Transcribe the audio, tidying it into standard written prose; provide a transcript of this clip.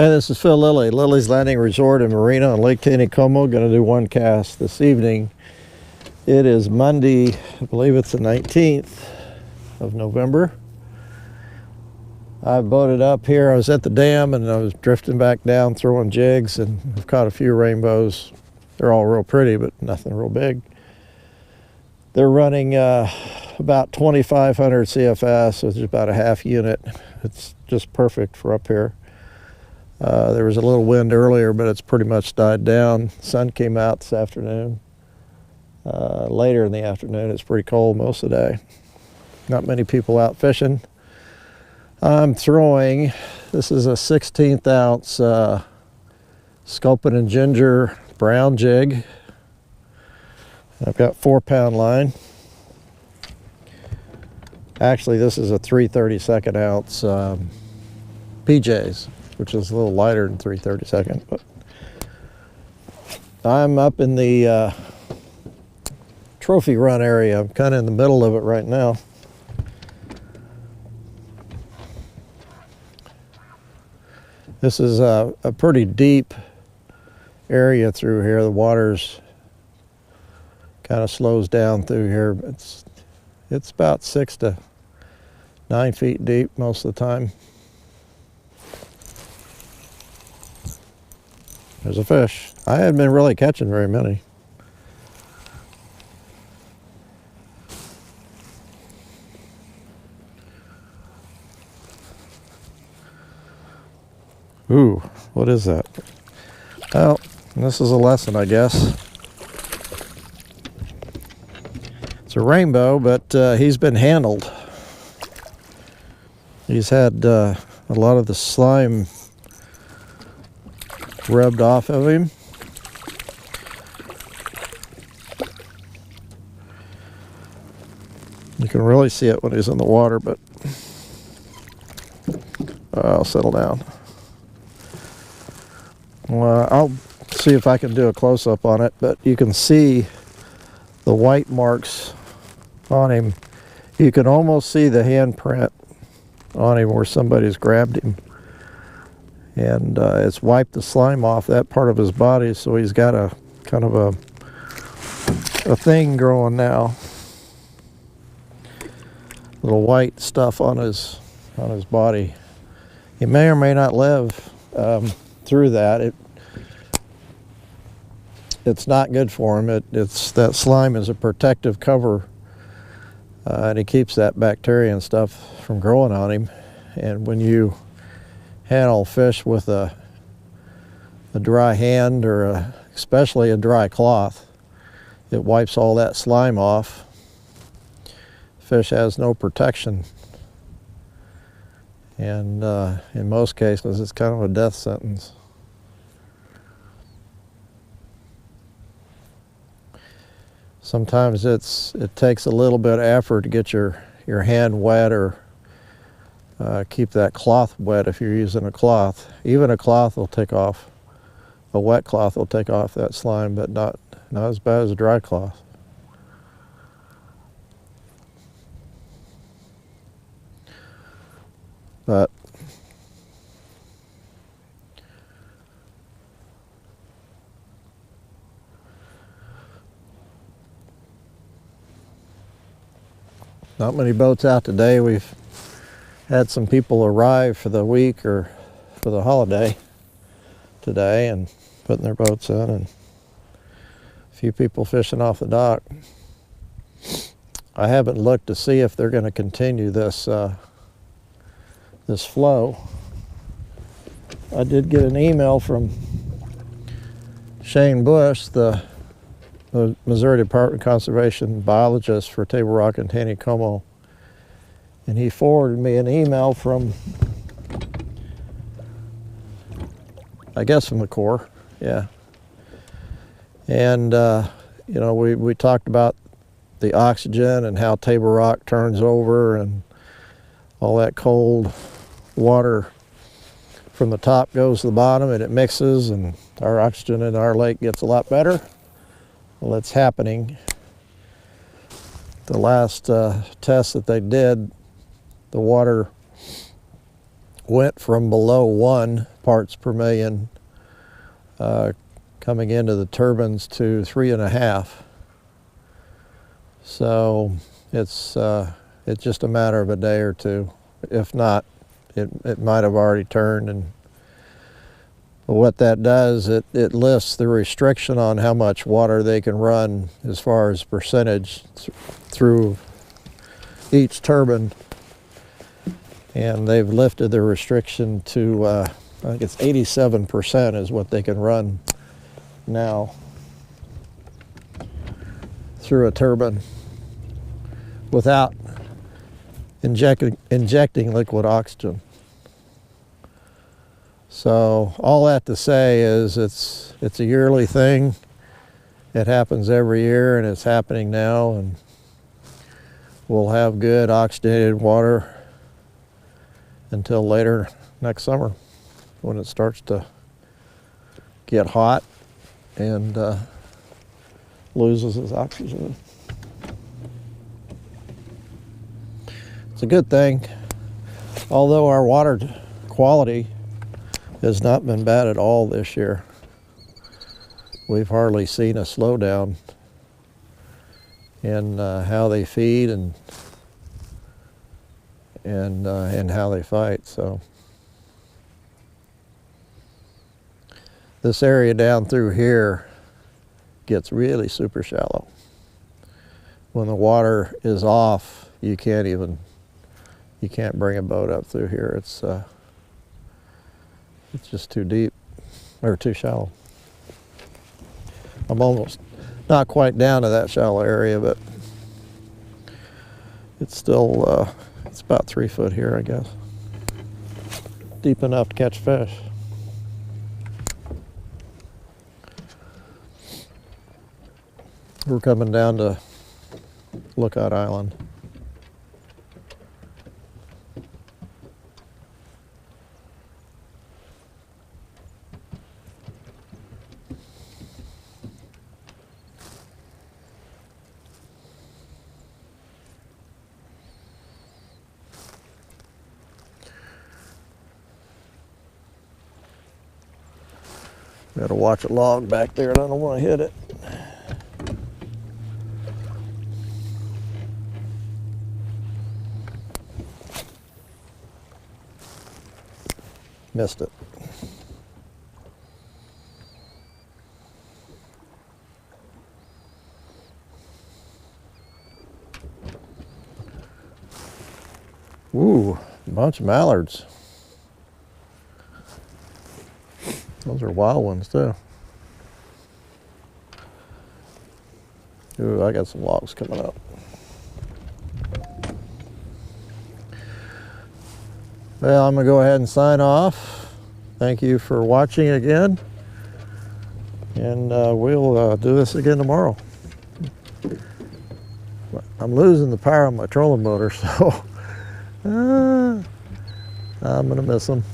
Hey, this is Phil Lilley, Lilley's Landing Resort and Marina on Lake Taneycomo. Going to do one cast this evening. It is Monday, I believe it's the 19th of November. I boated up here. I was at the dam and I was drifting back down throwing jigs, and I've caught a few rainbows. They're all real pretty, but nothing real big. They're running about 2,500 CFS, which is about a half unit. It's just perfect for up here. There was a little wind earlier, but it's pretty much died down. Sun came out this afternoon. Later in the afternoon, it's pretty cold most of the day. Not many people out fishing. I'm throwing, this is a 16th ounce sculpin and ginger brown jig. I've got 4-pound line. Actually, this is a 3/32 ounce PJs, which is a little lighter than 3/32, but I'm up in the trophy run area. I'm kind of in the middle of it right now. This is a pretty deep area through here. The water's kind of slows down through here. It's about 6 to 9 feet deep most of the time. There's a fish. I hadn't been really catching very many. Ooh, what is that? Well, this is a lesson, I guess. It's a rainbow, but he's been handled. He's had a lot of the slime rubbed off of him. You can really see it when he's in the water, but I'll settle down. Well, I'll see if I can do a close-up on it, but you can see the white marks on him. You can almost see the handprint on him where somebody's grabbed him. And it's wiped the slime off that part of his body, so he's got a kind of a thing growing now. Little white stuff on his body. He may or may not live through that. It's not good for him. It's that slime is a protective cover, and he keeps that bacteria and stuff from growing on him. And when you handle fish with a dry hand, or especially a dry cloth, it wipes all that slime off. Fish has no protection, and in most cases it's kind of a death sentence. Sometimes it takes a little bit of effort to get your hand wet, or keep that cloth wet if you're using a cloth. Even a cloth will take off, a wet cloth will take off that slime, but not as bad as a dry cloth. But not many boats out today. We've had some people arrive for the week or for the holiday today and putting their boats in, and a few people fishing off the dock. I haven't looked to see if they're going to continue this this flow. I did get an email from Shane Bush, the Missouri Department of Conservation biologist for Table Rock and Taneycomo, and he forwarded me an email from, I guess, from the Corps, yeah. And you know, we talked about the oxygen and how Table Rock turns over, and all that cold water from the top goes to the bottom and it mixes, and our oxygen in our lake gets a lot better. Well, it's happening. The last test that they did, the water went from below 1 parts per million coming into the turbines to 3.5. So it's just a matter of a day or two. If not, it might have already turned. And what that does, it lifts the restriction on how much water they can run as far as percentage through each turbine. And they've lifted the restriction to, I think it's 87% is what they can run now through a turbine without injecting liquid oxygen. So all that to say is it's a yearly thing. It happens every year, and it's happening now, and we'll have good oxygenated water until later next summer when it starts to get hot and loses its oxygen. It's a good thing, although our water quality has not been bad at all this year. We've hardly seen a slowdown in how they feed and how they fight. So this area down through here gets really super shallow. When the water is off, you can't bring a boat up through here. It's just too deep, or too shallow. I'm almost not quite down to that shallow area, but it's still, it's about 3 foot here, I guess. Deep enough to catch fish. We're coming down to Lookout Island. Gotta watch a log back there, and I don't want to hit it. Missed it. Ooh, a bunch of mallards. Those are wild ones too. Ooh, I got some logs coming up. Well, I'm gonna go ahead and sign off. Thank you for watching again. And we'll do this again tomorrow. I'm losing the power of my trolling motor, so I'm gonna miss them.